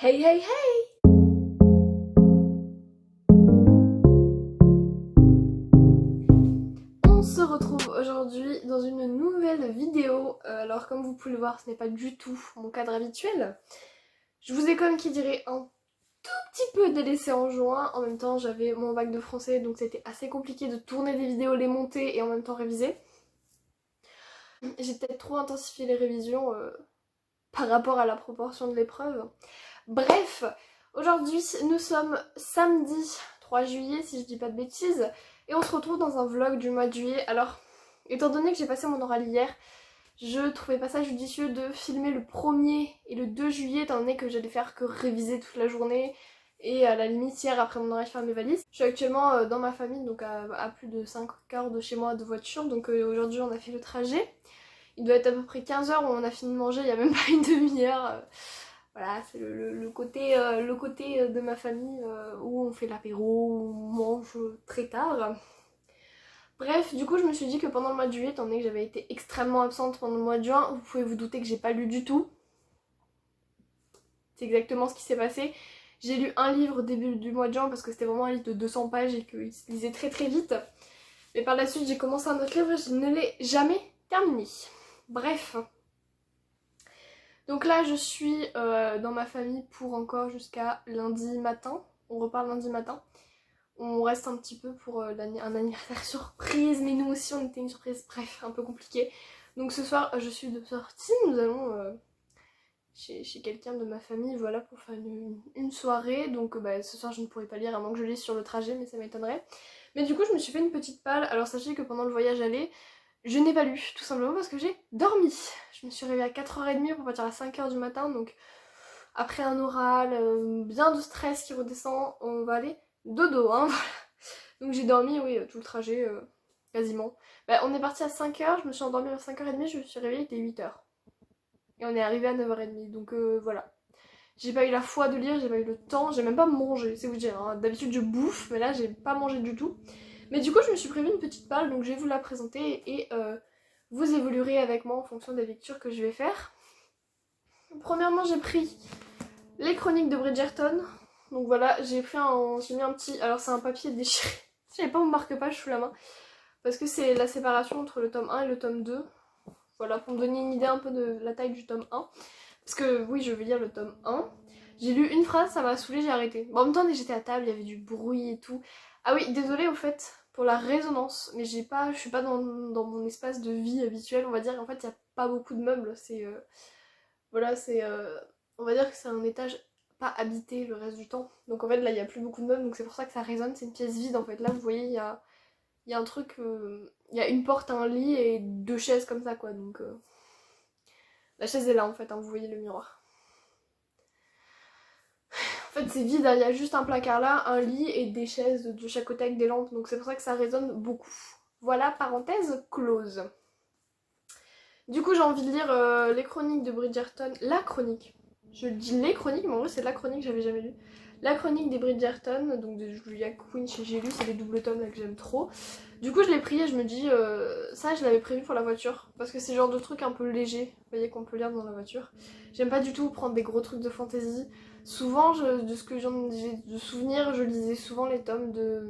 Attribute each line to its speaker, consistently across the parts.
Speaker 1: Hey hey hey! On se retrouve aujourd'hui dans une nouvelle vidéo. Alors comme vous pouvez le voir, ce n'est pas du tout mon cadre habituel. Je vous ai comme qui dirait un tout petit peu délaissé en juin. En même temps j'avais mon bac de français donc c'était assez compliqué de tourner des vidéos, les monter et en même temps réviser. J'ai peut-être trop intensifié les révisions par rapport à la proportion de l'épreuve. Bref, aujourd'hui nous sommes samedi 3 juillet si je dis pas de bêtises et on se retrouve dans un vlog du mois de juillet. Alors, étant donné que j'ai passé mon oral hier, je trouvais pas ça judicieux de filmer le 1er et le 2 juillet étant donné que j'allais faire que réviser toute la journée et à la limite hier après mon oral faire mes valises. Je suis actuellement dans ma famille donc à plus de 5 heures de chez moi de voiture donc aujourd'hui on a fait le trajet. Il doit être à peu près 15h où on a fini de manger, il y a même pas une demi-heure. Voilà, c'est le côté de ma famille où on fait l'apéro, où on mange très tard. Bref, du coup je me suis dit que pendant le mois de juillet, étant donné que j'avais été extrêmement absente pendant le mois de juin, vous pouvez vous douter que j'ai pas lu du tout. C'est exactement ce qui s'est passé. J'ai lu un livre au début du mois de juin parce que c'était vraiment un livre de 200 pages et qu'il se lisait très très vite. Mais par la suite j'ai commencé un autre livre et je ne l'ai jamais terminé. Bref. Donc là je suis dans ma famille pour encore jusqu'à lundi matin. On repart lundi matin. On reste un petit peu pour un anniversaire surprise, mais nous aussi on était une surprise, bref, un peu compliqué. Donc ce soir je suis de sortie, nous allons chez quelqu'un de ma famille, voilà, pour faire une soirée. Donc ce soir je ne pourrai pas lire à moins que je lise sur le trajet, mais ça m'étonnerait. Mais du coup je me suis fait une petite palle. Alors sachez que pendant le voyage aller, je n'ai pas lu, tout simplement parce que j'ai dormi. Je me suis réveillée à 4h30 pour partir à 5h du matin, donc après un oral, bien de stress qui redescend, on va aller dodo, hein. Donc j'ai dormi, oui, tout le trajet, quasiment. On est parti à 5h, je me suis endormie à 5h30, je me suis réveillée, il était 8h. Et on est arrivé à 9h30, donc voilà. J'ai pas eu la foi de lire, j'ai pas eu le temps, j'ai même pas mangé, c'est vous dire. Hein. D'habitude je bouffe, mais là j'ai pas mangé du tout. Mais du coup je me suis prévu une petite palle, donc je vais vous la présenter et vous évoluerez avec moi en fonction des lectures que je vais faire. Premièrement j'ai pris les chroniques de Bridgerton. Donc voilà, j'ai mis un petit... Alors c'est un papier déchiré. J'avais pas mon marque-page sous la main. Parce que c'est la séparation entre le tome 1 et le tome 2. Voilà, pour me donner une idée un peu de la taille du tome 1. Parce que oui, je vais lire le tome 1. J'ai lu une phrase, ça m'a saoulée, j'ai arrêté. Bon, en même temps, dès que j'étais à table, il y avait du bruit et tout. Ah oui, désolée au fait pour la résonance, mais je suis pas dans mon espace de vie habituel, on va dire. En fait, il n'y a pas beaucoup de meubles. C'est... voilà, c'est... on va dire que c'est un étage pas habité le reste du temps. Donc en fait, là, il n'y a plus beaucoup de meubles, donc c'est pour ça que ça résonne. C'est une pièce vide en fait. Là, vous voyez, il y a un truc... il y a une porte, un lit et deux chaises comme ça, quoi. Donc... la chaise est là en fait, hein, vous voyez le miroir. En fait c'est vide, hein, il y a juste un placard là, un lit et des chaises de chaque côté avec des lampes, donc c'est pour ça que ça résonne beaucoup. Voilà, parenthèse close. Du coup j'ai envie de lire les chroniques de Bridgerton, la chronique. Je dis les chroniques, mais en vrai c'est la chronique, j'avais jamais lu. La chronique des Bridgerton, donc de Julia Quinn chez J'ai lu, c'est les doubles tomes là que j'aime trop. Du coup je l'ai pris et je me dis, ça je l'avais prévu pour la voiture, parce que c'est le genre de truc un peu léger, vous voyez, qu'on peut lire dans la voiture. J'aime pas du tout prendre des gros trucs de fantasy. Souvent, de ce que j'ai de souvenirs, je lisais souvent les tomes de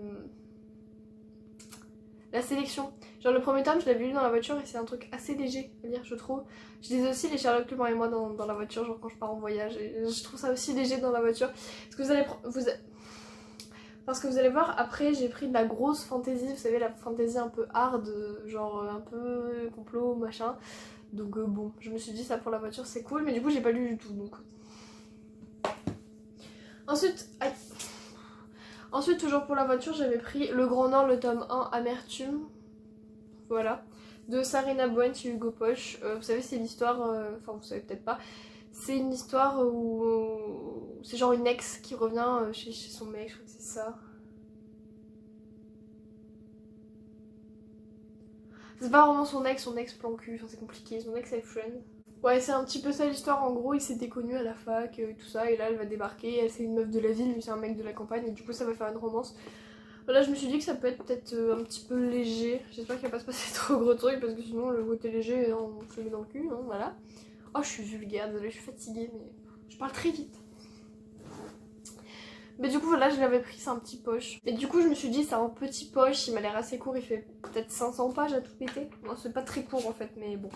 Speaker 1: la sélection. Genre le premier tome, je l'avais lu dans la voiture et c'est un truc assez léger à lire, je trouve. Je lisais aussi les Sherlock Holmes et moi dans la voiture, genre quand je pars en voyage. Et je trouve ça aussi léger dans la voiture. Parce que parce que vous allez voir, après j'ai pris de la grosse fantasy, vous savez, la fantasy un peu hard, genre un peu complot, machin. Donc bon, je me suis dit ça pour la voiture c'est cool, mais du coup j'ai pas lu du tout donc. Ensuite, toujours pour la voiture, j'avais pris Le Grand Nord, le tome 1, Amertume. Voilà. De Sarina Bowen chez Hugo Poche. Vous savez, c'est l'histoire... Enfin, vous savez peut-être pas. C'est une histoire où... c'est genre une ex qui revient chez son mec, je crois que c'est ça. C'est pas vraiment son ex plan cul, enfin c'est compliqué, son ex-friend. Ouais, c'est un petit peu ça l'histoire, en gros, ils s'étaient connus à la fac, tout ça, et là elle va débarquer, elle c'est une meuf de la ville, lui c'est un mec de la campagne, et du coup ça va faire une romance. Voilà, je me suis dit que ça peut être peut-être un petit peu léger, j'espère qu'il va pas se passer trop gros trucs, parce que sinon le côté léger, on se le met dans le cul, hein, voilà. Oh, je suis vulgaire, désolée, je suis fatiguée, mais je parle très vite. Mais du coup voilà, je l'avais pris, c'est un petit poche. Et du coup je me suis dit c'est un petit poche, il m'a l'air assez court, il fait peut-être 500 pages à tout péter. Bon c'est pas très court en fait mais bon.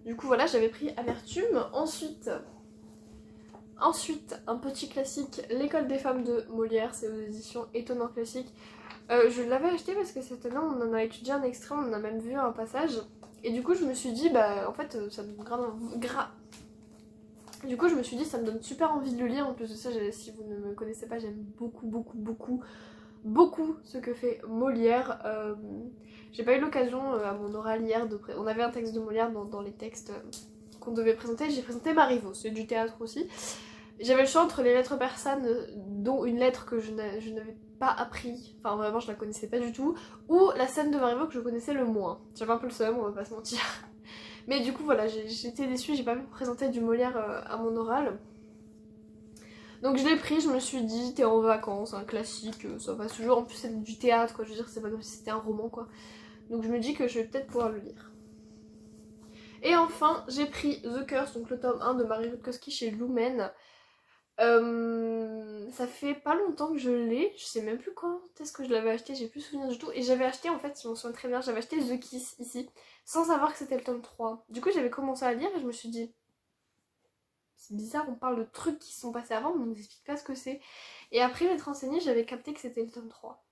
Speaker 1: Du coup voilà, j'avais pris Amertume. Ensuite, un petit classique, L'école des femmes de Molière, c'est aux éditions Étonnant Classique. Je l'avais acheté parce que cette année on en a étudié un extrait, on en a même vu un passage. Et du coup je me suis dit bah en fait ça me Du coup je me suis dit ça me donne super envie de le lire. En plus de ça, si vous ne me connaissez pas, j'aime beaucoup ce que fait Molière. J'ai pas eu l'occasion à mon oral hier on avait un texte de Molière dans les textes qu'on devait présenter. J'ai présenté Marivaux, c'est du théâtre aussi. J'avais le choix entre les lettres persanes, dont une lettre que je n'avais pas appris, enfin vraiment je la connaissais pas du tout, ou la scène de Marivaux que je connaissais le moins. J'avais un peu le seum, on va pas se mentir. Mais du coup voilà, j'étais déçue, j'ai pas pu présenter du Molière à mon oral. Donc je l'ai pris, je me suis dit, t'es en vacances, un classique, ça va toujours, en plus c'est du théâtre quoi, je veux dire c'est pas comme si c'était un roman quoi. Donc je me dis que je vais peut-être pouvoir le lire. Et enfin, j'ai pris The Curse, donc le tome 1 de Marie Rutkowski chez Lumen. Ça fait pas longtemps que je l'ai, je sais même plus quand est-ce que je l'avais acheté, j'ai plus souvenir du tout. Et j'avais acheté, en fait, je m'en souviens très bien, j'avais acheté The Kiss ici, sans savoir que c'était le tome 3. Du coup j'avais commencé à lire et je me suis dit, c'est bizarre, on parle de trucs qui se sont passés avant, mais on nous explique pas ce que c'est. Et après m'être renseignée, j'avais capté que c'était le tome 3.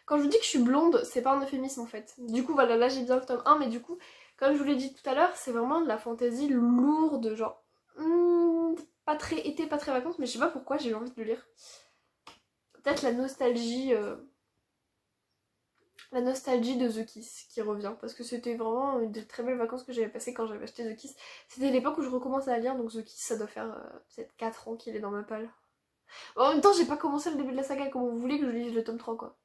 Speaker 1: Quand je vous dis que je suis blonde, c'est pas un euphémisme en fait. Du coup voilà, là j'ai bien le tome 1, mais du coup, comme je vous l'ai dit tout à l'heure, c'est vraiment de la fantaisie lourde, genre... pas très été, pas très vacances, mais je sais pas pourquoi j'ai eu envie de le lire. Peut-être la nostalgie de The Kiss qui revient, parce que c'était vraiment une des très belles vacances que j'avais passées quand j'avais acheté The Kiss. C'était l'époque où je recommençais à lire, donc The Kiss ça doit faire peut-être 4 ans qu'il est dans ma palle. Bon, en même temps j'ai pas commencé le début de la saga, comme vous voulez que je lise le tome 3 quoi.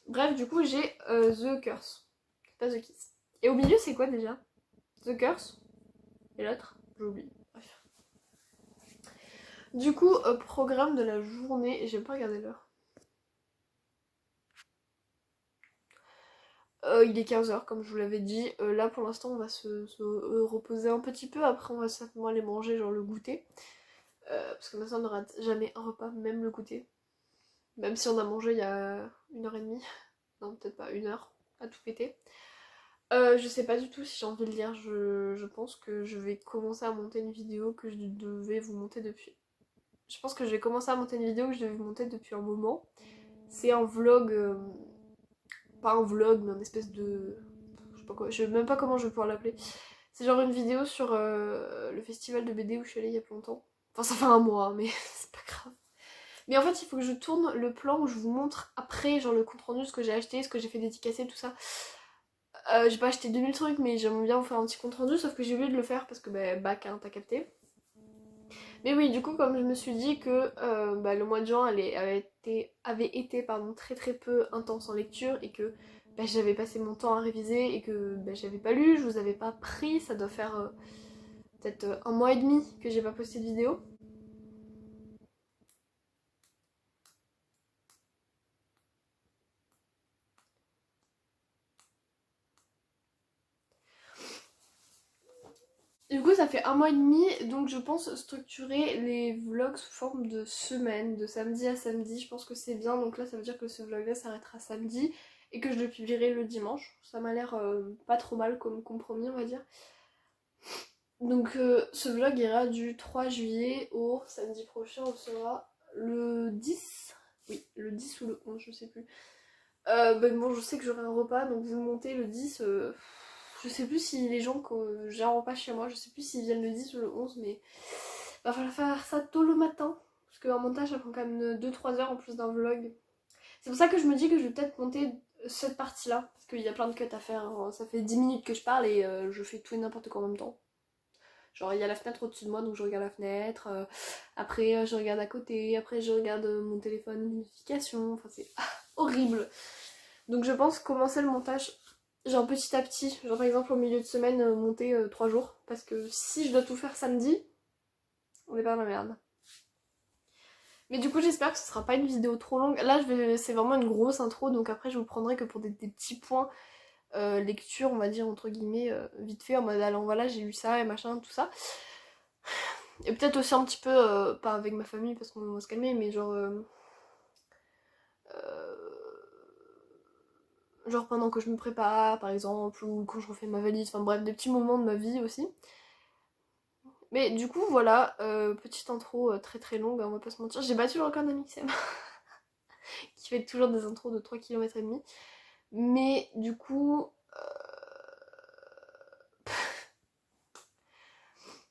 Speaker 1: Bref, du coup j'ai The Curse, pas The Kiss. Et au milieu c'est quoi déjà? The Curse et l'autre j'ai oublié. Bref. Du coup, programme de la journée, et j'ai pas regardé l'heure. Il est 15h comme je vous l'avais dit. Là pour l'instant on va se reposer un petit peu. Après on va certainement aller manger genre le goûter. Parce que maintenant on n'aura jamais un repas, même le goûter. Même si on a mangé il y a 1h30. Non peut-être pas 1 heure à tout péter. Je sais pas du tout si j'ai envie de lire. Je pense que je vais commencer à monter une vidéo que je devais vous monter depuis. Je pense que je vais commencer à monter une vidéo que je devais vous monter depuis un moment. C'est un vlog... pas un vlog mais une espèce de... je sais pas quoi, je sais même pas comment je vais pouvoir l'appeler. C'est genre une vidéo sur le festival de BD où je suis allée il y a plus longtemps. Enfin ça fait un mois mais c'est pas grave. Mais en fait il faut que je tourne le plan où je vous montre après genre le compte rendu, ce que j'ai acheté, ce que j'ai fait dédicacer, tout ça. J'ai pas acheté 2000 trucs mais j'aimerais bien vous faire un petit compte rendu, sauf que j'ai oublié de le faire parce que bah bac hein, t'as capté. Mais oui, du coup, comme je me suis dit que le mois de juin avait été pardon, très peu intense en lecture et que j'avais passé mon temps à réviser et que j'avais pas lu, je vous avais pas pris, ça doit faire peut-être un mois et demi que j'ai pas posté de vidéo. Du coup, ça fait un mois et demi, donc je pense structurer les vlogs sous forme de semaine, de samedi à samedi. Je pense que c'est bien, donc là ça veut dire que ce vlog-là s'arrêtera samedi et que je le publierai le dimanche. Ça m'a l'air pas trop mal comme compromis, on va dire. Donc ce vlog ira du 3 juillet au samedi prochain, on sera le 10. Oui, le 10 ou le 11, je sais plus. Bon, je sais que j'aurai un repas, donc vous montez le 10. Je sais plus si les gens que j'ai un repas chez moi, je sais plus s'ils viennent le 10 ou le 11, mais va falloir faire ça tôt le matin. Parce qu'un montage ça prend quand même 2-3 heures en plus d'un vlog. C'est pour ça que je me dis que je vais peut-être monter cette partie-là. Parce qu'il y a plein de cuts à faire. Hein. Ça fait 10 minutes que je parle et je fais tout et n'importe quoi en même temps. Genre il y a la fenêtre au-dessus de moi donc je regarde la fenêtre, après je regarde à côté, après je regarde mon téléphone, les notifications, enfin c'est horrible. Donc je pense commencer le montage genre petit à petit, genre par exemple au milieu de semaine monter 3 jours, parce que si je dois tout faire samedi, on est pas dans la merde. Mais du coup j'espère que ce sera pas une vidéo trop longue, là c'est vraiment une grosse intro donc après je vous prendrai que pour des petits points lecture on va dire entre guillemets vite fait en mode allant voilà j'ai lu ça et machin tout ça. Et peut-être aussi un petit peu, pas avec ma famille parce qu'on va se calmer, mais genre... genre pendant que je me prépare par exemple, ou quand je refais ma valise, enfin bref, des petits moments de ma vie aussi. Mais du coup voilà, petite intro très très longue, on va pas se mentir. J'ai battu le record d'Amixem qui fait toujours des intros de 3,5 km. Mais du coup...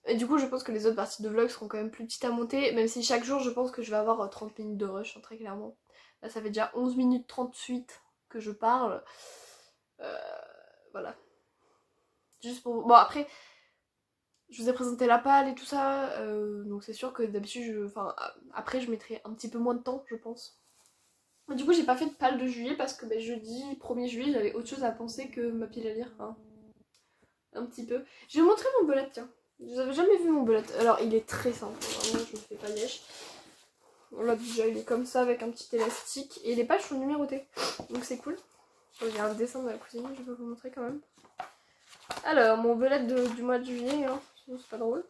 Speaker 1: Et du coup je pense que les autres parties de vlog seront quand même plus petites à monter, même si chaque jour je pense que je vais avoir 30 minutes de rush, hein, très clairement. Là ça fait déjà 11 minutes 38 que je parle. Voilà. Juste pour... Bon après, je vous ai présenté la palle et tout ça, donc c'est sûr que d'habitude, enfin après je mettrai un petit peu moins de temps je pense. Mais du coup j'ai pas fait de palle de juillet parce que jeudi 1er juillet j'avais autre chose à penser que ma pile à lire, hein. Un petit peu. Je vais vous montrer mon belette, tiens. Vous avez jamais vu mon belette. Alors il est très simple, vraiment je me fais pas lèche. Là déjà il est comme ça avec un petit élastique et les pages sont numérotées, donc c'est cool. Il y a un dessin de la cousine, je vais vous montrer quand même. Alors mon belette du mois de juillet, hein. Sinon c'est pas drôle.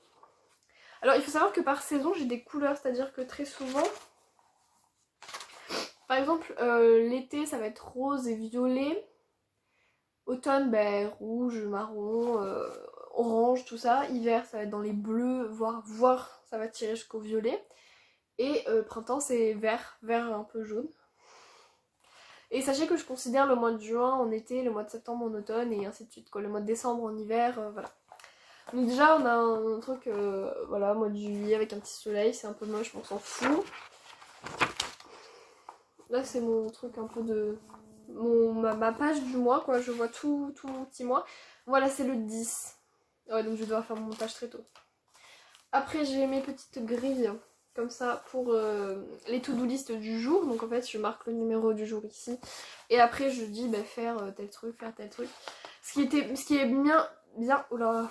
Speaker 1: Alors il faut savoir que par saison j'ai des couleurs, c'est-à-dire que très souvent, par exemple l'été ça va être rose et violet, automne rouge, marron, orange, tout ça, hiver ça va être dans les bleus, voire ça va tirer jusqu'au violet, et printemps c'est vert un peu jaune. Et sachez que je considère le mois de juin en été, le mois de septembre en automne et ainsi de suite, quoi. Le mois de décembre en hiver, voilà. Donc déjà on a un truc, voilà, mois de juillet avec un petit soleil, c'est un peu moche mais on s'en fout. Là c'est mon truc un peu de... ma page du mois quoi, je vois tout mon petit mois. Voilà c'est le 10. Ouais donc je vais devoir faire mon montage très tôt. Après j'ai mes petites grilles comme ça pour les to-do list du jour. Donc en fait je marque le numéro du jour ici. Et après je dis faire tel truc, faire tel truc. Ce qui est bien, oula.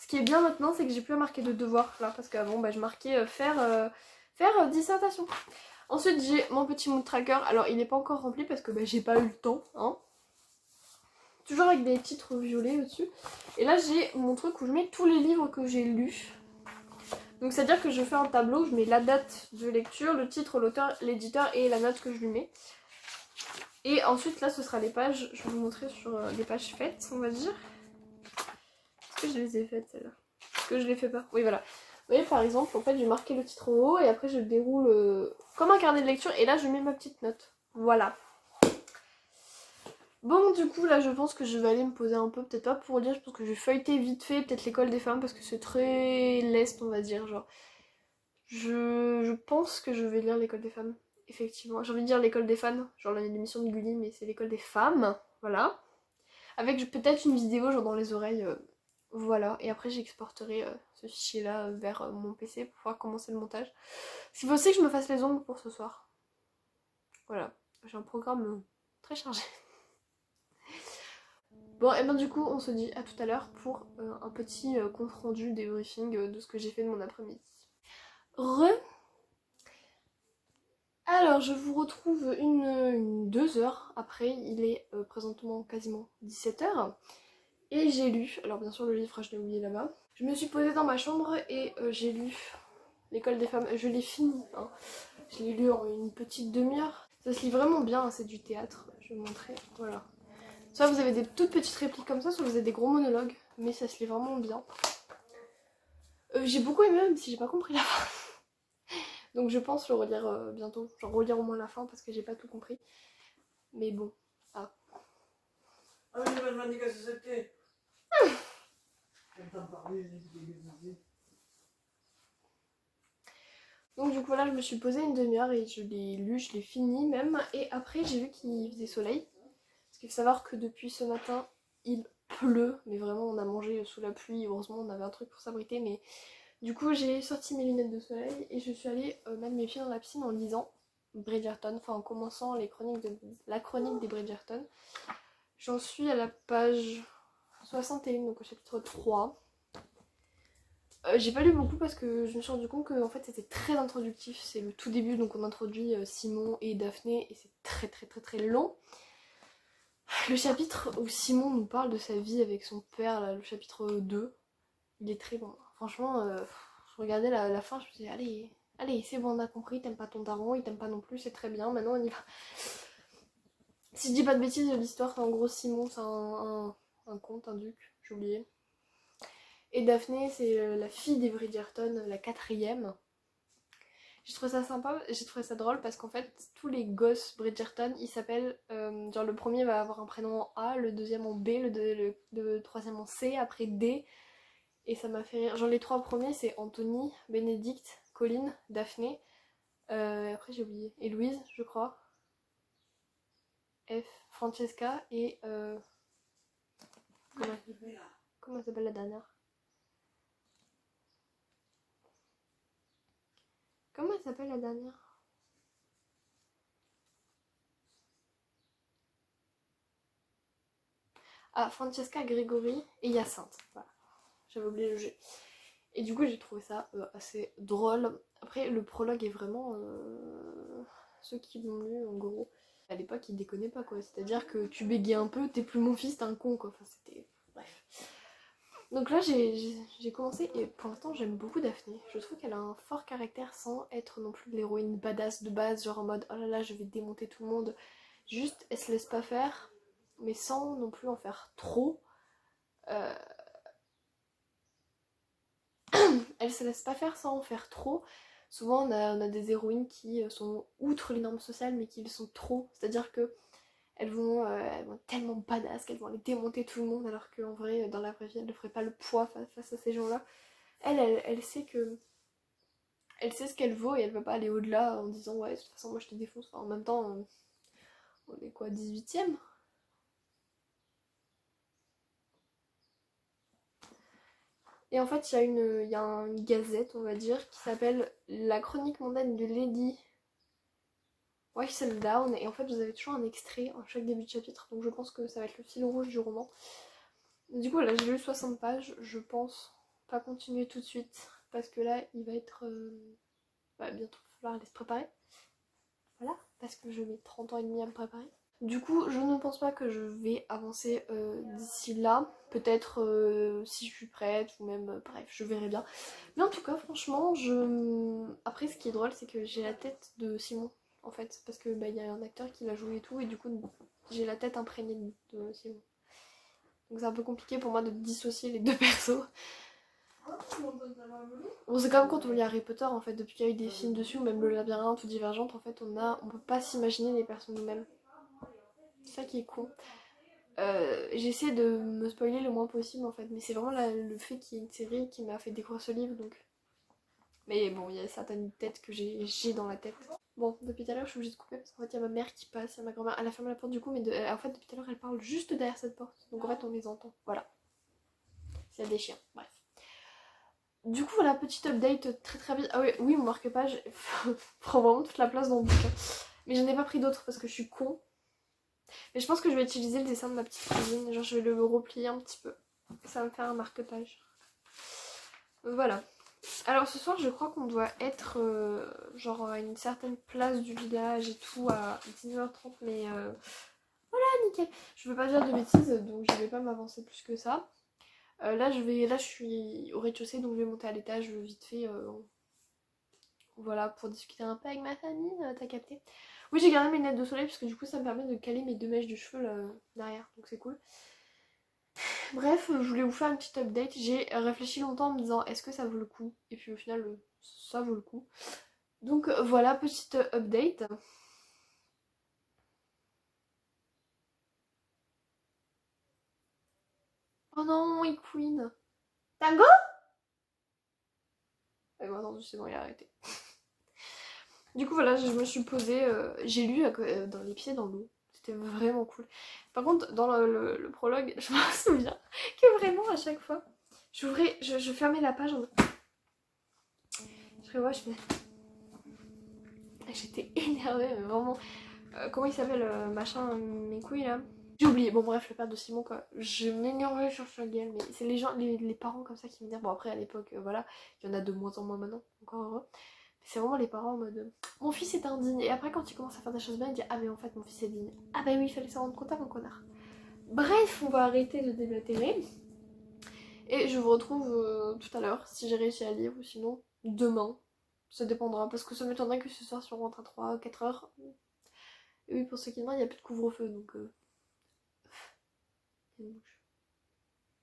Speaker 1: Ce qui est bien maintenant c'est que j'ai plus à marquer de devoirs là. Parce qu'avant je marquais faire dissertation. Ensuite j'ai mon petit mood tracker, alors il n'est pas encore rempli parce que j'ai pas eu le temps, hein. Toujours avec des titres violets au-dessus. Et là j'ai mon truc où je mets tous les livres que j'ai lus. Donc c'est à dire que je fais un tableau où je mets la date de lecture, le titre, l'auteur, l'éditeur et la note que je lui mets. Et ensuite là ce sera les pages, je vais vous montrer sur les pages faites on va dire. Est-ce que je les ai faites celles-là? Est-ce que je les fais pas? Oui voilà. Vous voyez par exemple en fait j'ai marqué le titre en haut et après je le déroule comme un carnet de lecture et là je mets ma petite note. Voilà. Bon du coup là je pense que je vais aller me poser un peu, peut-être pas pour lire, je pense que je vais feuilleter vite fait peut-être l'école des femmes parce que c'est très leste on va dire genre. Je pense que je vais lire l'école des femmes, effectivement. J'ai envie de dire l'école des fans, genre l'émission de Gulli mais c'est l'école des femmes, voilà. Avec peut-être une vidéo genre dans les oreilles. Voilà, et après j'exporterai ce fichier là vers mon PC pour pouvoir commencer le montage. Il faut aussi que je me fasse les ongles pour ce soir. Voilà, j'ai un programme très chargé. Bon, et ben du coup on se dit à tout à l'heure pour un petit compte rendu débriefing de ce que j'ai fait de mon après-midi. Alors je vous retrouve une 2 heures après, il est présentement quasiment 17 h. Et j'ai lu, alors bien sûr le livre je l'ai oublié là-bas. Je me suis posée dans ma chambre et j'ai lu l'école des femmes, je l'ai fini, hein. Je l'ai lu en une petite demi-heure. Ça se lit vraiment bien, hein, c'est du théâtre, je vais vous montrer, voilà. Soit vous avez des toutes petites répliques comme ça, soit vous avez des gros monologues, mais ça se lit vraiment bien. J'ai beaucoup aimé même si j'ai pas compris la fin. Donc je pense le relire bientôt, genre relire au moins la fin parce que j'ai pas tout compris. Mais bon, ah.
Speaker 2: Ah oui, je m'as dit que c'était.
Speaker 1: Donc du coup là je me suis posée une demi-heure et je l'ai lu, je l'ai fini même. Et après j'ai vu qu'il faisait soleil. Parce qu'il faut savoir que depuis ce matin il pleut. Mais vraiment on a mangé sous la pluie, heureusement on avait un truc pour s'abriter. Mais du coup j'ai sorti mes lunettes de soleil et je suis allée mettre mes pieds dans la piscine en lisant Bridgerton. Enfin en commençant la chronique des Bridgerton. J'en suis à la page 61, donc au chapitre 3. J'ai pas lu beaucoup parce que je me suis rendu compte que en fait c'était très introductif, c'est le tout début donc on introduit Simon et Daphné et c'est très très très très long. Le chapitre où Simon nous parle de sa vie avec son père, là, le chapitre 2, il est très bon. Franchement, je regardais la fin, je me disais allez, c'est bon, on a compris, t'aimes pas ton daron, il t'aime pas non plus, c'est très bien, maintenant on y va. Si je dis pas de bêtises, l'histoire, en gros, Simon, c'est un comte, un duc, j'ai oublié. Et Daphné, c'est la fille des Bridgerton, la 4e. J'ai trouvé ça sympa, j'ai trouvé ça drôle parce qu'en fait, tous les gosses Bridgerton, ils s'appellent. Genre, le premier va avoir un prénom en A, le deuxième en B, le troisième en C, après D. Et ça m'a fait rire. Genre, les 3 premiers, c'est Anthony, Bénédicte, Colin, Daphné. Après, j'ai oublié. Et Louise, je crois. F, Francesca et. Comment elle s'appelle la dernière? Comment elle s'appelle la dernière? Ah, Francesca, Grégory et Hyacinthe. Voilà. J'avais oublié le G. Et du coup, j'ai trouvé ça assez drôle. Après, le prologue est vraiment. Ceux qui l'ont lu, en gros, à l'époque, ils déconnaient pas, quoi. C'est-à-dire que tu bégayais un peu, t'es plus mon fils, t'es un con, quoi. Enfin, c'était. Bref. Donc là, j'ai commencé, et pour l'instant, j'aime beaucoup Daphné. Je trouve qu'elle a un fort caractère sans être non plus l'héroïne badass de base, genre en mode oh là là, je vais démonter tout le monde. Juste, elle se laisse pas faire, mais sans non plus en faire trop. Elle se laisse pas faire sans en faire trop. Souvent, on a des héroïnes qui sont outre les normes sociales, mais qui le sont trop. C'est-à-dire que elles vont être tellement badass qu'elles vont aller démonter tout le monde, alors qu'en vrai, dans la vraie vie, elles ne feraient pas le poids face à ces gens-là. Elle sait que. Elle sait ce qu'elle vaut et elle va pas aller au-delà en disant ouais, de toute façon, moi je te défonce. Enfin, en même temps, on est quoi, 18e? Et en fait, il y a une gazette, on va dire, qui s'appelle La chronique mondaine de Lady Whistledown. Et en fait, vous avez toujours un extrait en chaque début de chapitre. Donc je pense que ça va être le fil rouge du roman. Du coup, là, j'ai lu 60 pages. Je pense pas continuer tout de suite. Parce que là, il va être... bientôt falloir aller se préparer. Voilà, parce que je mets 30 ans et demi à me préparer. Du coup, je ne pense pas que je vais avancer d'ici là. Peut-être si je suis prête ou même, bref, je verrai bien. Mais en tout cas, franchement, après, ce qui est drôle, c'est que j'ai la tête de Simon, en fait. Parce que y a un acteur qui l'a joué et tout, et du coup, j'ai la tête imprégnée de Simon. Donc c'est un peu compliqué pour moi de dissocier les deux persos. Bon, c'est comme quand on lit Harry Potter, en fait, depuis qu'il y a eu des films dessus, ou même le labyrinthe ou Divergente, en fait, on peut pas s'imaginer les personnes nous-mêmes. C'est ça qui est con. J'essaie de me spoiler le moins possible, en fait, mais c'est vraiment le fait qu'il y ait une série qui m'a fait découvrir ce livre, donc... Mais bon, il y a certaines têtes que j'ai dans la tête. Bon, depuis tout à l'heure, je suis obligée de couper, parce qu'en fait, il y a ma mère qui passe, il y a ma grand-mère, elle a fermé la porte du coup, mais en fait, depuis tout à l'heure, elle parle juste derrière cette porte, donc en fait, on les entend, voilà. S'il y a des chiens, bref. Du coup, voilà, petite update très très vite. Ah oui, mon marque-page prend vraiment toute la place dans le bouquin. Mais je n'ai pas pris d'autres parce que je suis con. Mais je pense que je vais utiliser le dessin de ma petite cousine. Genre, je vais le replier un petit peu. Ça va me faire un marque-page. Voilà. Alors, ce soir, je crois qu'on doit être genre à une certaine place du village et tout à 19h30. Mais voilà, nickel. Je veux pas dire de bêtises, donc je vais pas m'avancer plus que ça. Là, je suis au rez-de-chaussée, donc je vais monter à l'étage vite fait. Voilà, pour discuter un peu avec ma famille, t'as capté. Oui, j'ai gardé mes lunettes de soleil parce que du coup, ça me permet de caler mes 2 mèches de cheveux là, derrière, donc c'est cool. Bref, je voulais vous faire une petite update. J'ai réfléchi longtemps en me disant est-ce que ça vaut le coup? Et puis au final, ça vaut le coup. Donc voilà, petite update. Oh non, il queen. Tango? Bon, attends, c'est bon, il a arrêté. Du coup, voilà, je me suis posée, j'ai lu dans les pieds dans l'eau. C'était vraiment cool. Par contre, dans le prologue, je me souviens que vraiment, à chaque fois, je fermais la page en mode... Je prévois, je fais... J'étais énervée, mais vraiment... comment il s'appelle, machin, mes couilles, là? J'ai oublié, bon bref, le père de Simon, quoi. Je m'énervais sur sa gueule, mais c'est les gens, les parents comme ça qui m'énervent. Bon, après, à l'époque, voilà, il y en a de moins en moins maintenant, encore heureux. C'est vraiment les parents en mode mon fils est indigne. Et après, quand il commence à faire des choses bien, il dit ah, mais en fait, mon fils est digne. Ah, bah oui, il fallait s'en rendre compte avant, connard. Bref, on va arrêter de déblatérer. Et je vous retrouve tout à l'heure si j'ai réussi à lire ou sinon demain. Ça dépendra, parce que ça m'étonnerait que ce soir si on rentre à 3 4 heures. Et oui, pour ceux qui demandent, il n'y a plus de couvre-feu, donc...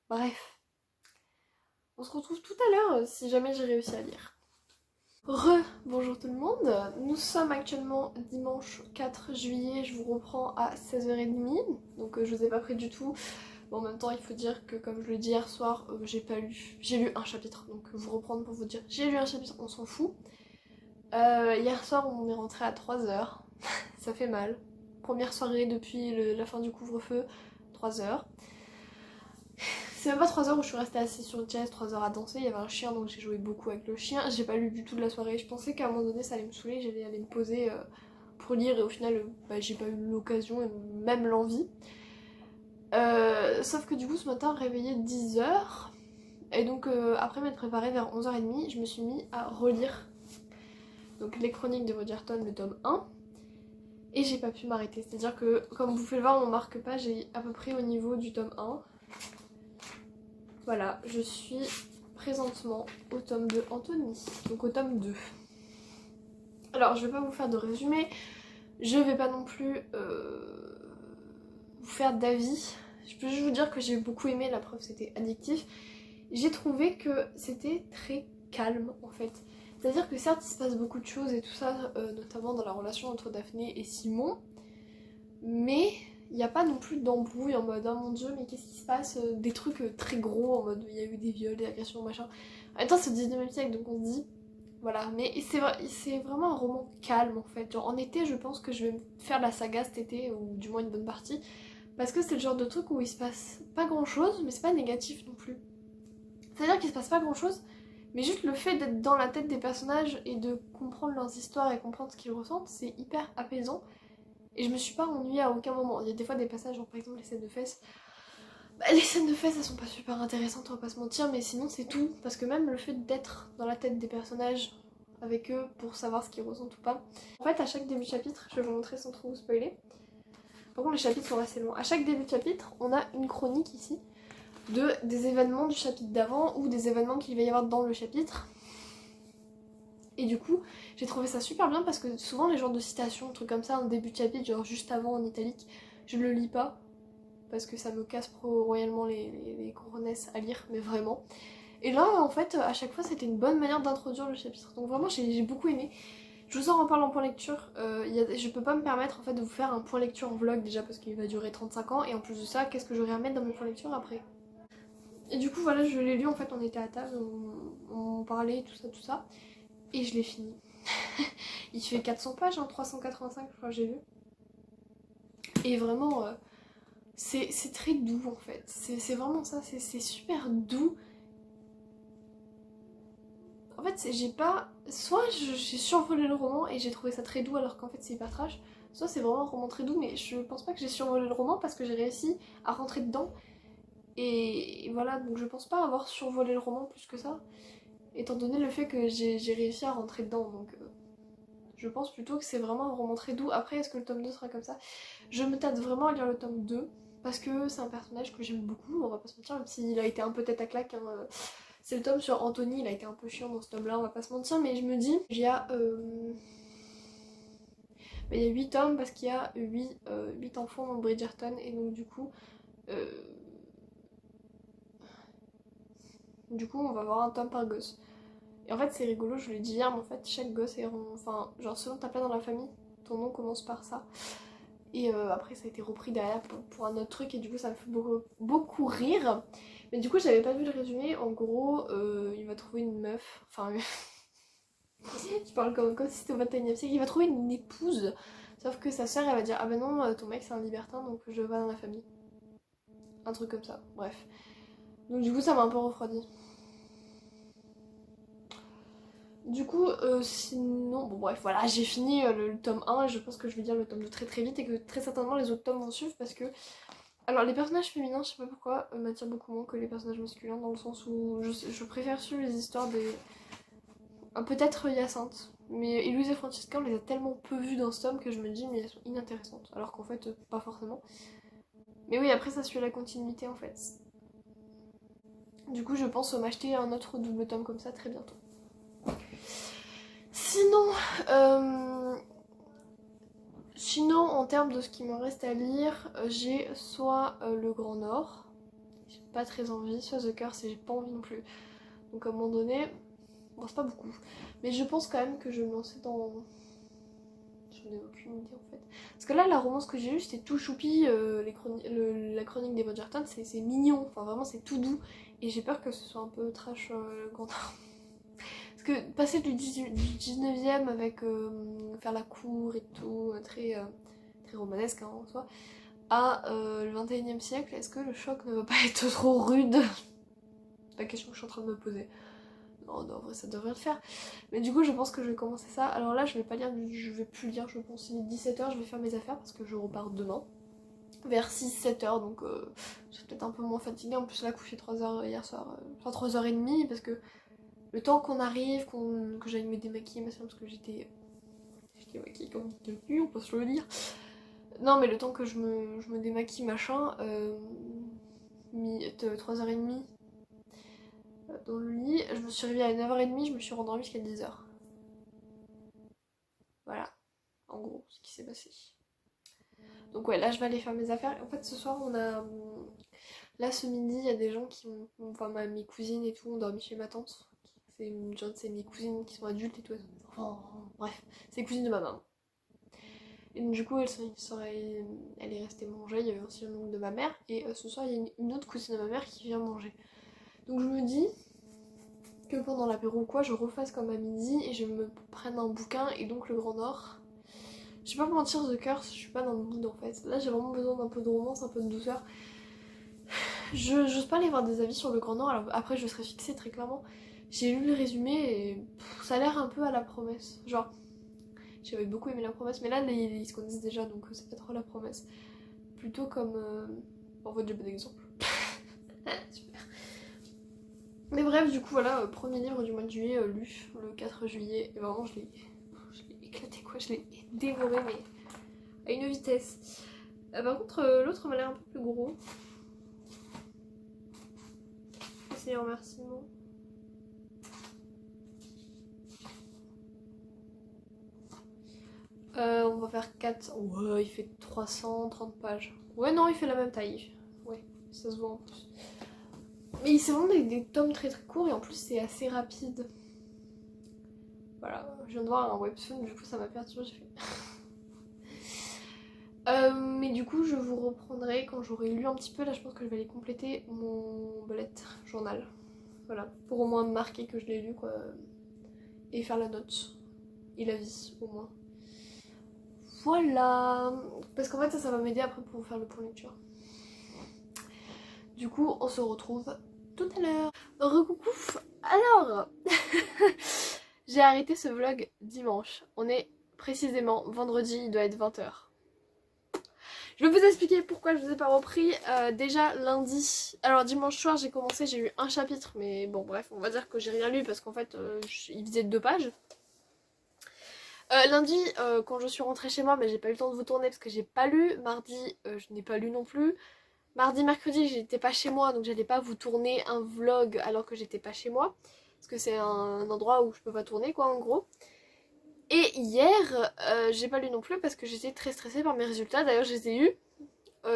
Speaker 1: Bref. On se retrouve tout à l'heure si jamais j'ai réussi à lire. Bonjour tout le monde. Nous sommes actuellement dimanche 4 juillet, je vous reprends à 16h30. Donc je vous ai pas pris du tout. Bon, en même temps, il faut dire que comme je l'ai dit hier soir, j'ai lu un chapitre. Donc vous reprendre pour vous dire, j'ai lu un chapitre, on s'en fout. Hier soir, on est rentré à 3h. Ça fait mal. Première soirée depuis la fin du couvre-feu, 3h. C'est même pas 3h où je suis restée assise sur une chaise, 3h à danser, il y avait un chien donc j'ai joué beaucoup avec le chien. J'ai pas lu du tout de la soirée, je pensais qu'à un moment donné ça allait me saouler, j'allais aller me poser pour lire et au final j'ai pas eu l'occasion et même l'envie. Sauf que du coup ce matin réveillé 10h et donc après m'être préparée vers 11h30 je me suis mis à relire donc les chroniques de Bridgerton le tome 1 et j'ai pas pu m'arrêter, c'est à dire que comme vous pouvez le voir mon marque-page est à peu près au niveau du tome 1. Voilà, je suis présentement au tome de Anthony, donc au tome 2. Alors, je vais pas vous faire de résumé, je vais pas non plus vous faire d'avis. Je peux juste vous dire que j'ai beaucoup aimé, la preuve c'était addictif. J'ai trouvé que c'était très calme en fait. C'est-à-dire que certes il se passe beaucoup de choses et tout ça, notamment dans la relation entre Daphné et Simon, mais il n'y a pas non plus d'embrouille en mode oh mon dieu mais qu'est-ce qui se passe, des trucs très gros en mode il y a eu des viols, des agressions machin. En même temps c'est le 19e siècle donc on se dit voilà, mais c'est vraiment un roman calme en fait. Genre en été je pense que je vais faire la saga cet été ou du moins une bonne partie parce que c'est le genre de truc où il se passe pas grand chose mais c'est pas négatif non plus. C'est-à-dire qu'il se passe pas grand chose mais juste le fait d'être dans la tête des personnages et de comprendre leurs histoires et comprendre ce qu'ils ressentent c'est hyper apaisant. Et je me suis pas ennuyée à aucun moment. Il y a des fois des passages, genre par exemple les scènes de fesses. Les scènes de fesses elles sont pas super intéressantes, on va pas se mentir, mais sinon c'est tout. Parce que même le fait d'être dans la tête des personnages avec eux pour savoir ce qu'ils ressentent ou pas. En fait, à chaque début de chapitre, je vais vous montrer sans trop vous spoiler. Par contre, les chapitres sont assez longs. À chaque début de chapitre, on a une chronique ici des événements du chapitre d'avant ou des événements qu'il va y avoir dans le chapitre. Et du coup, j'ai trouvé ça super bien parce que souvent les genres de citations, trucs comme ça, en début de chapitre, genre juste avant en italique, je le lis pas parce que ça me casse royalement les couronnesses à lire, mais vraiment. Et là, en fait, à chaque fois, c'était une bonne manière d'introduire le chapitre. Donc vraiment, j'ai beaucoup aimé. Je vous en reparle en point lecture. Je peux pas me permettre en fait de vous faire un point lecture en vlog déjà parce qu'il va durer 35 ans. Et en plus de ça, qu'est-ce que j'aurais à mettre dans mes points lecture après? Et du coup, voilà, je l'ai lu en fait, on était à table, on parlait, tout ça. Et je l'ai fini. Il fait 400 pages, hein, 385 je crois que j'ai lu. Et vraiment, c'est très doux en fait. C'est vraiment ça, c'est super doux. En fait, j'ai pas... Soit j'ai survolé le roman et j'ai trouvé ça très doux alors qu'en fait c'est hyper trash. Soit c'est vraiment un roman très doux mais je pense pas que j'ai survolé le roman parce que j'ai réussi à rentrer dedans. Et voilà, donc je pense pas avoir survolé le roman plus que ça. Étant donné le fait que j'ai réussi à rentrer dedans, donc je pense plutôt que c'est vraiment un roman très doux. Après, est-ce que le tome 2 sera comme ça? Je me tâte vraiment à lire le tome 2, parce que c'est un personnage que j'aime beaucoup, on va pas se mentir, même s'il a été un peu tête à claque. Hein, c'est le tome sur Anthony, il a été un peu chiant dans ce tome-là, on va pas se mentir, mais je me dis, il y a 8 tomes, parce qu'il y a 8 enfants dans Bridgerton, et donc du coup on va avoir un tome par gosse. Et en fait c'est rigolo, je le dis hier, mais en fait chaque gosse est enfin genre selon ta place dans la famille, ton nom commence par ça. Et après ça a été repris derrière pour un autre truc et du coup ça me fait beaucoup rire. Mais du coup j'avais pas vu le résumé, en gros il va trouver une meuf, enfin je parle comme si c'était au 21e siècle, il va trouver une épouse. Sauf que sa soeur elle va dire ah ben non ton mec c'est un libertin donc je vais dans la famille. Un truc comme ça, bref. Donc du coup ça m'a un peu refroidi. Du coup, sinon, bon bref, voilà, j'ai fini le tome 1 et je pense que je vais lire le tome 2 très très vite et que très certainement les autres tomes vont suivre parce que... Alors les personnages féminins, je sais pas pourquoi, m'attirent beaucoup moins que les personnages masculins dans le sens où je préfère suivre les histoires des... Peut-être Hyacinthe, mais Héloïse et Francesca on les a tellement peu vues dans ce tome que je me dis mais elles sont inintéressantes, alors qu'en fait pas forcément. Mais oui, après ça suit la continuité en fait. Du coup je pense m'acheter un autre double tome comme ça très bientôt. Sinon, en termes de ce qui me reste à lire, j'ai soit Le Grand Nord, j'ai pas très envie, soit The Curse et j'ai pas envie non plus. Donc à un moment donné, bon c'est pas beaucoup, mais je pense quand même que je vais me lancer dans... J'en ai aucune idée en fait. Parce que là, la romance que j'ai lue, c'était tout choupi, la chronique des Bridgerton, c'est mignon, enfin vraiment c'est tout doux. Et j'ai peur que ce soit un peu trash Le Grand Nord. Parce que passer du 19e avec faire la cour et tout, très romanesque hein, en soi, à le 21e siècle, est-ce que le choc ne va pas être trop rude? C'est la question que je suis en train de me poser. Non, en vrai ça devrait le faire. Mais du coup je pense que je vais commencer ça. Alors là je vais pas lire, je vais plus lire, je pense il est 17h, je vais faire mes affaires parce que je repars demain. Vers 6-7h, donc je suis peut-être un peu moins fatiguée. En plus là couché 3h hier soir, enfin 3h30 parce que le temps qu'on arrive, que j'aille me démaquiller, parce que j'étais maquillée comme une cul, on peut se le dire. Non mais le temps que je me démaquille machin, 3h30 dans le lit, je me suis réveillée à 9h30, je me suis rendormie jusqu'à 10h. Voilà, en gros, ce qui s'est passé. Donc ouais, là je vais aller faire mes affaires. En fait ce soir on a... Là ce midi, il y a des gens qui ont... Enfin mes cousines et tout ont dormi chez ma tante. C'est mes cousines qui sont adultes et tout. Enfin bref, c'est les cousines de ma maman. Et donc, du coup elle est restée manger, il y avait aussi un oncle de ma mère. Et ce soir il y a une autre cousine de ma mère qui vient manger. Donc je me dis que pendant l'apéro ou quoi, je refasse comme à midi et je me prenne un bouquin et donc Le Grand Nord. Je vais pas me mentir, The Curse, je suis pas dans le mood en fait. Là j'ai vraiment besoin d'un peu de romance, un peu de douceur. J'ose pas aller voir des avis sur Le Grand Nord, alors après je serai fixée très clairement. J'ai lu le résumé et ça a l'air un peu à La Promesse. Genre, j'avais beaucoup aimé La Promesse, mais là ils se connaissent déjà donc c'est pas trop La Promesse. Plutôt comme... En fait j'ai pas d'exemple. Super. Mais bref, du coup voilà, premier livre du mois de juillet lu le 4 juillet. Et vraiment je l'ai éclaté quoi, je l'ai dévoré mais à une vitesse. Par contre l'autre m'a l'air un peu plus gros. C'est un remerciement. On va faire 4. Ouais, il fait 330 pages. Ouais, non, il fait la même taille. Ouais, ça se voit en plus. Mais c'est vraiment des tomes très très courts et en plus c'est assez rapide. Voilà, je viens de voir un webtoon, du coup ça m'a perturbée, j'ai fait. Mais du coup, je vous reprendrai quand j'aurai lu un petit peu. Là, je pense que je vais aller compléter mon bullet journal. Voilà, pour au moins marquer que je l'ai lu, quoi. Et faire la note. Et la vie, au moins. Voilà. Parce qu'en fait, ça va m'aider après pour faire le point lecture. Du coup, on se retrouve tout à l'heure. Recoucou. Alors, j'ai arrêté ce vlog dimanche. On est précisément vendredi, il doit être 20h. Je vais vous expliquer pourquoi je vous ai pas repris. Déjà lundi, alors dimanche soir j'ai commencé, j'ai eu un chapitre, mais bon bref, on va dire que j'ai rien lu parce qu'en fait il faisait 2 pages. Lundi, quand je suis rentrée chez moi, mais j'ai pas eu le temps de vous tourner parce que j'ai pas lu. Mardi, je n'ai pas lu non plus. Mardi, mercredi, j'étais pas chez moi, donc j'allais pas vous tourner un vlog alors que j'étais pas chez moi. Parce que c'est un endroit où je peux pas tourner quoi en gros. Et hier, j'ai pas lu non plus parce que j'étais très stressée par mes résultats. D'ailleurs, je les ai eus.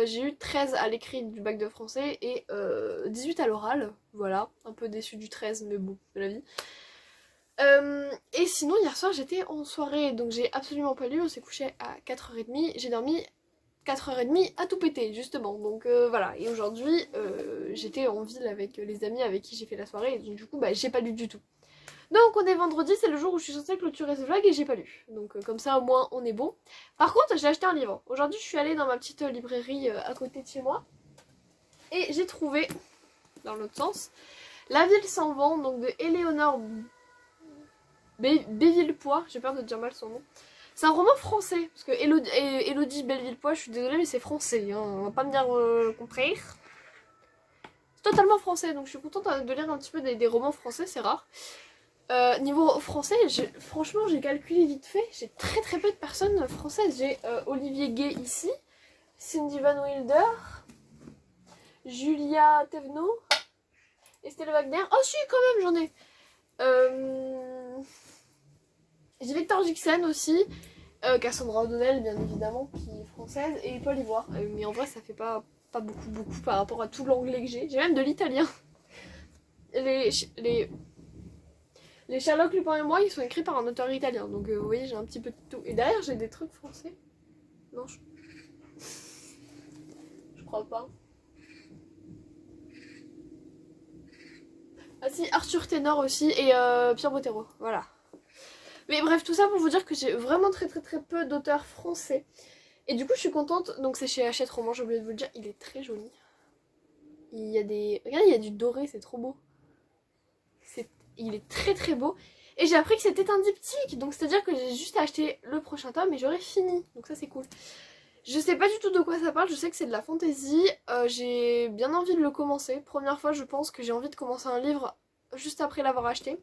Speaker 1: J'ai eu 13 à l'écrit du bac de français et 18 à l'oral. Voilà, un peu déçue du 13, mais bon, de la vie. Et sinon, hier soir, j'étais en soirée, donc j'ai absolument pas lu. On s'est couché à 4h30. J'ai dormi 4h30 à tout péter, justement. Donc voilà. Et aujourd'hui, j'étais en ville avec les amis avec qui j'ai fait la soirée. Et donc, du coup, bah, j'ai pas lu du tout. Donc on est vendredi, c'est le jour où je suis censée clôturer ce vlog et j'ai pas lu. Donc comme ça au moins on est bon. Par contre j'ai acheté un livre. Aujourd'hui je suis allée dans ma petite librairie à côté de chez moi. Et j'ai trouvé, dans l'autre sens, La ville sans vent, donc de Éléonore Bévillepoix. J'ai peur de dire mal son nom. C'est un roman français. Parce que Élodie Bellevillepoix, je suis désolée mais c'est français. Hein, on va pas me dire contraire. C'est totalement français donc je suis contente de lire un petit peu des romans français, c'est rare. Niveau français, franchement j'ai calculé vite fait, j'ai très très peu de personnes françaises. J'ai Olivier Gay ici, Cindy Van Wilder, Julia Thévenot, Estelle Wagner. Oh si quand même j'en ai. J'ai Victor Dixon aussi, Cassandra O'Donnell bien évidemment, qui est française, et Paul Ivoire. Mais en vrai ça fait pas beaucoup par rapport à tout l'anglais que j'ai. J'ai même de l'italien. Les Sherlock, Lupin et moi, ils sont écrits par un auteur italien, donc vous voyez, j'ai un petit peu de tout. Et derrière, j'ai des trucs français. Non, je crois pas. Ah si, Arthur Ténor aussi, et Pierre Bottero, voilà. Mais bref, tout ça pour vous dire que j'ai vraiment très peu d'auteurs français. Et du coup, je suis contente, donc c'est chez Hachette Roman, j'ai oublié de vous le dire, il est très joli. Il y a des... Regardez, il y a du doré, c'est trop beau. Il est très beau. Et j'ai appris que c'était un diptyque, donc c'est à dire que j'ai juste acheté le prochain tome et j'aurai fini, donc ça c'est cool. Je sais pas du tout de quoi ça parle, je sais que c'est de la fantasy, j'ai bien envie de le commencer. Première fois je pense que j'ai envie de commencer un livre juste après l'avoir acheté.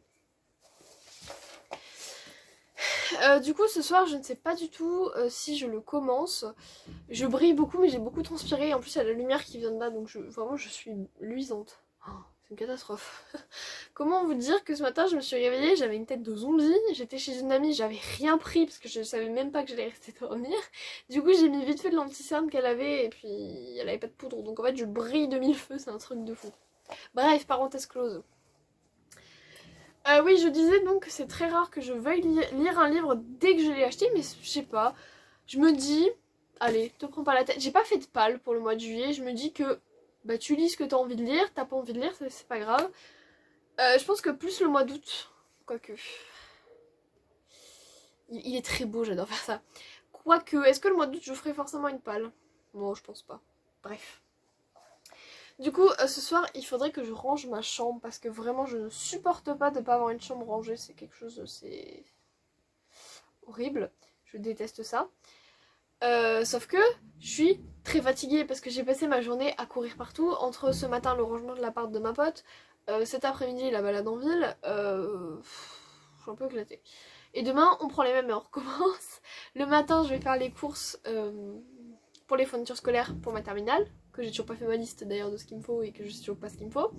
Speaker 1: Du coup ce soir je ne sais pas du tout si je le commence. Je brille beaucoup mais j'ai beaucoup transpiré et en plus il y a la lumière qui vient de là donc vraiment je suis luisante. Oh, c'est une catastrophe. Comment vous dire que ce matin je me suis réveillée, j'avais une tête de zombie, j'étais chez une amie, j'avais rien pris parce que je savais même pas que j'allais rester dormir. Du coup j'ai mis vite fait de l'anti-cerne qu'elle avait et puis elle avait pas de poudre donc en fait je brille de mille feux, c'est un truc de fou. Bref, parenthèse close. Oui, je disais donc que c'est très rare que je veuille lire un livre dès que je l'ai acheté, mais je sais pas. Je me dis, allez, te prends pas la tête. J'ai pas fait de pal pour le mois de juillet, je me dis que bah tu lis ce que t'as envie de lire, t'as pas envie de lire, c'est pas grave. Je pense que plus le mois d'août, quoique. Il est très beau, j'adore faire ça. Quoique, est-ce que le mois d'août je ferai forcément une palle? Non, je pense pas. Bref. Du coup, ce soir, il faudrait que je range ma chambre parce que vraiment, je ne supporte pas de pas avoir une chambre rangée. C'est quelque chose, c'est horrible. Je déteste ça. Sauf que je suis très fatiguée parce que j'ai passé ma journée à courir partout. Entre ce matin, le rangement de l'appart de ma pote, cet après-midi, la balade en ville, je suis un peu éclatée. Et demain, on prend les mêmes et on recommence. Le matin, je vais faire les courses pour les fournitures scolaires pour ma terminale, que j'ai toujours pas fait ma liste d'ailleurs de ce qu'il me faut et que je sais toujours pas ce qu'il me faut.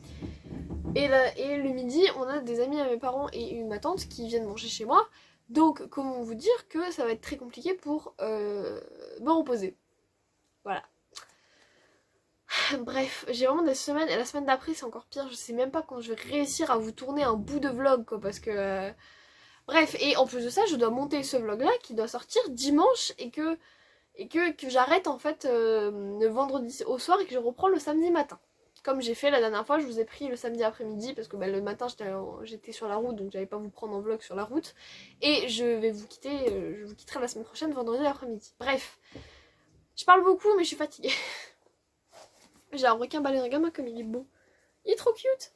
Speaker 1: Et le midi, on a des amis à mes parents et ma tante qui viennent manger chez moi. Donc, comment vous dire que ça va être très compliqué pour me reposer. Voilà. Bref, j'ai vraiment des semaines, et la semaine d'après c'est encore pire, je sais même pas quand je vais réussir à vous tourner un bout de vlog quoi, parce que... Bref, et en plus de ça, je dois monter ce vlog là qui doit sortir dimanche et que j'arrête en fait le vendredi au soir et que je reprends le samedi matin. Comme j'ai fait la dernière fois, je vous ai pris le samedi après-midi parce que bah, le matin j'étais sur la route donc j'allais pas vous prendre en vlog sur la route. Et je vais vous quitter, je vous quitterai la semaine prochaine vendredi après-midi. Bref, je parle beaucoup mais je suis fatiguée. J'ai un requin baleine, regarde-moi comme il est beau. Il est trop cute.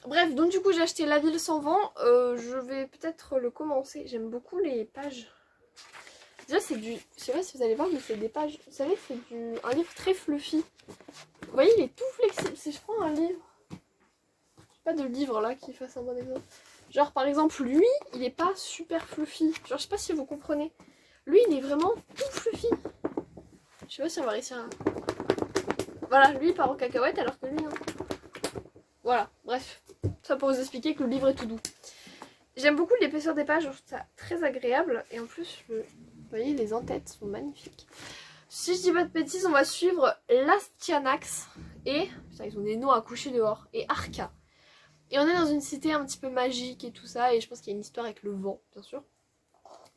Speaker 1: Bref, donc du coup j'ai acheté La Ville sans vent. Je vais peut-être le commencer. J'aime beaucoup les pages. Déjà c'est du... Je sais pas si vous allez voir mais c'est des pages... Vous savez c'est un livre très fluffy. Vous voyez il est tout flexible. Si je prends un livre... J'ai pas de livre là qui fasse un bon exemple. Genre par exemple lui il est pas super fluffy. Genre je sais pas si vous comprenez. Lui il est vraiment tout fluffy. Je sais pas si on va réussir à... Voilà, lui il part en cacahuète alors que lui non. Voilà, bref. Ça pour vous expliquer que le livre est tout doux. J'aime beaucoup l'épaisseur des pages, je trouve ça très agréable. Et en plus, vous voyez, les en-têtes sont magnifiques. Si je dis pas de bêtises, on va suivre l'Astyanax et... Putain, ils ont des noms à coucher dehors. Et Arca. Et on est dans une cité un petit peu magique et tout ça. Et je pense qu'il y a une histoire avec le vent, bien sûr.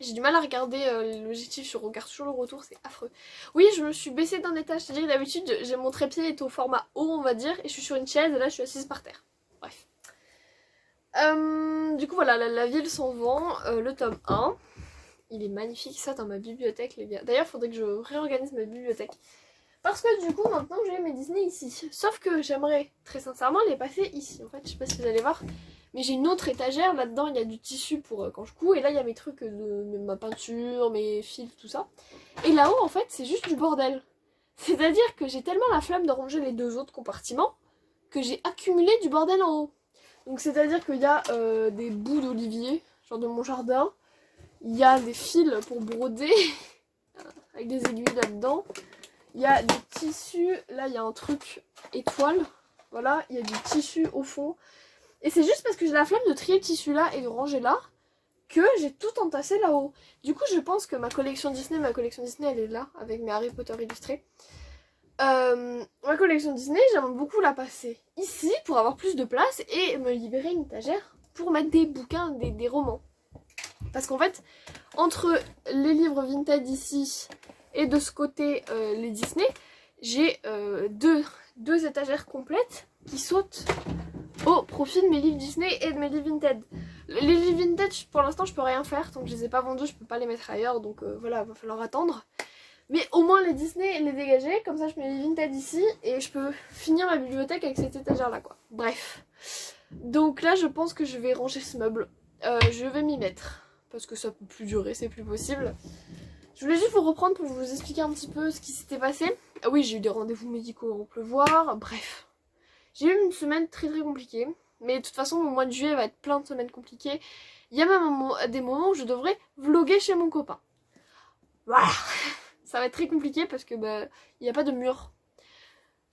Speaker 1: J'ai du mal à regarder l'objectif, je regarde toujours le retour, c'est affreux. Oui, je me suis baissée d'un étage, c'est-à-dire que d'habitude, mon trépied est au format haut, on va dire, et je suis sur une chaise, et là je suis assise par terre. Bref. Du coup, voilà, la ville sans vent, le tome 1. Il est magnifique, ça dans ma bibliothèque, les gars. D'ailleurs, il faudrait que je réorganise ma bibliothèque. Parce que du coup, maintenant, j'ai mes Disney ici. Sauf que j'aimerais, très sincèrement, les passer ici. En fait, je sais pas si vous allez voir. Mais j'ai une autre étagère, là-dedans il y a du tissu pour quand je couds, et là il y a mes trucs de ma peinture, mes fils, tout ça. Et là-haut en fait c'est juste du bordel. C'est-à-dire que j'ai tellement la flemme de ranger les deux autres compartiments que j'ai accumulé du bordel en haut. Donc c'est-à-dire qu'il y a des bouts d'olivier, genre de mon jardin, il y a des fils pour broder, avec des aiguilles là-dedans, il y a des tissus, là il y a un truc étoile, voilà, il y a du tissu au fond. Et c'est juste parce que j'ai la flemme de trier le tissu là et de ranger là que j'ai tout entassé là-haut. Du coup, je pense que ma collection Disney, elle est là, avec mes Harry Potter illustrés. Ma collection Disney, j'aime beaucoup la passer ici pour avoir plus de place et me libérer une étagère pour mettre des bouquins, des romans. Parce qu'en fait, entre les livres vintage ici et de ce côté les Disney, j'ai deux étagères complètes qui sautent au profit de mes livres Disney et de mes livres vintage. Les livres vintage, pour l'instant, je peux rien faire. Tant que je les ai pas vendus, je peux pas les mettre ailleurs. Donc voilà, il va falloir attendre. Mais au moins les Disney, les dégager. Comme ça, je mets les vintage ici. Et je peux finir ma bibliothèque avec cette étagère-là, quoi. Bref. Donc là, je pense que je vais ranger ce meuble. Je vais m'y mettre. Parce que ça peut plus durer, c'est plus possible. Je voulais juste vous reprendre pour vous expliquer un petit peu ce qui s'était passé. Ah oui, j'ai eu des rendez-vous médicaux en pleuvoir. Bref. J'ai eu une semaine très compliquée. Mais de toute façon, mon mois de juillet va être plein de semaines compliquées. Il y a même des moments où je devrais vlogger chez mon copain. Voilà. Ça va être très compliqué parce que il n'y a pas de mur.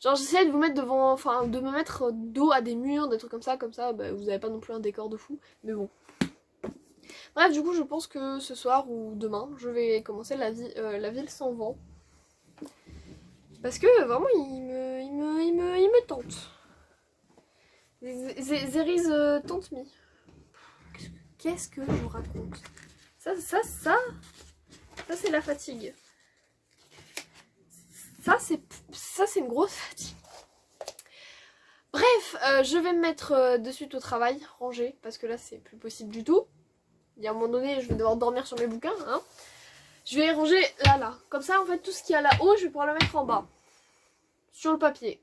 Speaker 1: Genre j'essaie de vous mettre devant, enfin de me mettre dos à des murs, des trucs comme ça vous avez pas non plus un décor de fou. Mais bon. Bref, du coup je pense que ce soir ou demain, je vais commencer la ville sans vent. Parce que vraiment il me tente. There is tente me. Qu'est-ce que je vous raconte? Ça c'est la fatigue. Ça c'est une grosse fatigue. Bref, je vais me mettre de suite au travail, ranger, parce que là c'est plus possible du tout. Il y a un moment donné, je vais devoir dormir sur mes bouquins, hein. Je vais ranger là. Comme ça, en fait, tout ce qu'il y a là-haut, je vais pouvoir le mettre en bas. Sur le papier.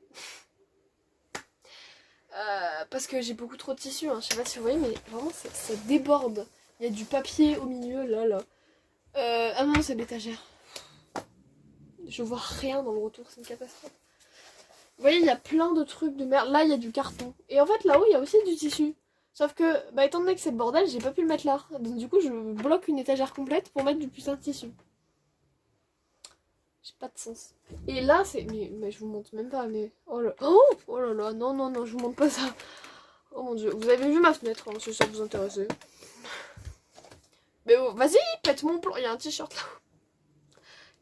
Speaker 1: Parce que j'ai beaucoup trop de tissu, hein. Je sais pas si vous voyez, mais vraiment ça déborde. Il y a du papier au milieu, là. Ah non, c'est l'étagère. Je vois rien dans le retour, c'est une catastrophe. Vous voyez, il y a plein de trucs de merde. Là, il y a du carton. Et en fait, là-haut, il y a aussi du tissu. Sauf que, étant donné que c'est le bordel, j'ai pas pu le mettre là. Donc du coup, je bloque une étagère complète pour mettre du putain de tissu. J'ai pas de sens. Et là, c'est... Mais je vous montre même pas, mais... Oh là là, non, je vous montre pas ça. Oh mon dieu, vous avez vu ma fenêtre, hein, si ça vous intéressait. Mais bon, vas-y, pète mon plan. Il y a un t-shirt là-haut.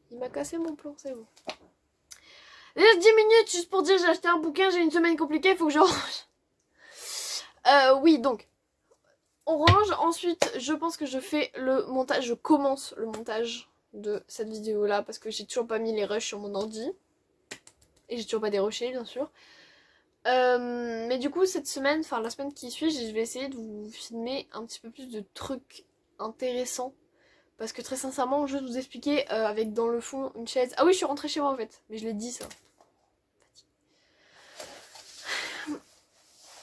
Speaker 1: Il m'a cassé mon plan, c'est bon. Déjà 10 minutes juste pour dire j'ai acheté un bouquin, j'ai une semaine compliquée, faut que je range. Oui, donc, on range. Ensuite, je pense que je fais le montage, je commence le montage de cette vidéo-là parce que j'ai toujours pas mis les rushs sur mon ordi. Et j'ai toujours pas déroché, bien sûr. Mais du coup, cette semaine, enfin la semaine qui suit, je vais essayer de vous filmer un petit peu plus de trucs intéressants. Parce que très sincèrement, je vais vous expliquer avec dans le fond une chaise. Ah oui, je suis rentrée chez moi en fait, mais je l'ai dit ça.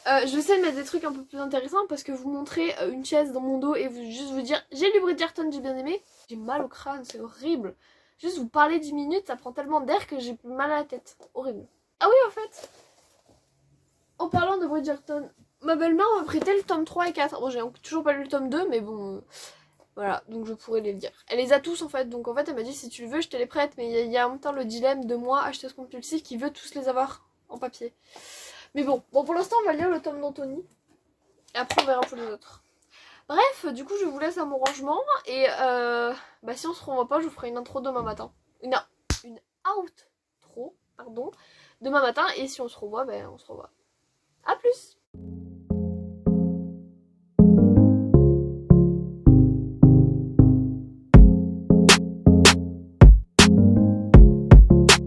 Speaker 1: Je vais essayer de mettre des trucs un peu plus intéressants parce que vous montrer une chaise dans mon dos et juste vous dire j'ai lu Bridgerton, j'ai bien aimé. J'ai mal au crâne, c'est horrible. Juste vous parler 10 minutes, ça prend tellement d'air que j'ai mal à la tête. Horrible. Ah oui, en fait, en parlant de Bridgerton, ma belle-mère m'a prêté le tome 3 et 4. Bon, j'ai toujours pas lu le tome 2, mais bon... voilà, donc je pourrais les lire. Elle les a tous en fait, donc en fait elle m'a dit si tu le veux je te les prête. Mais il y a en même temps le dilemme de moi, acheteuse compulsive, qui veut tous les avoir en papier. Mais bon, pour l'instant on va lire le tome d'Anthony. Et après on verra pour les autres. Bref, du coup je vous laisse à mon rangement. Et si on se revoit pas, je vous ferai une intro demain matin. Une outro, pardon, demain matin. Et si on se revoit, on se revoit. A plus!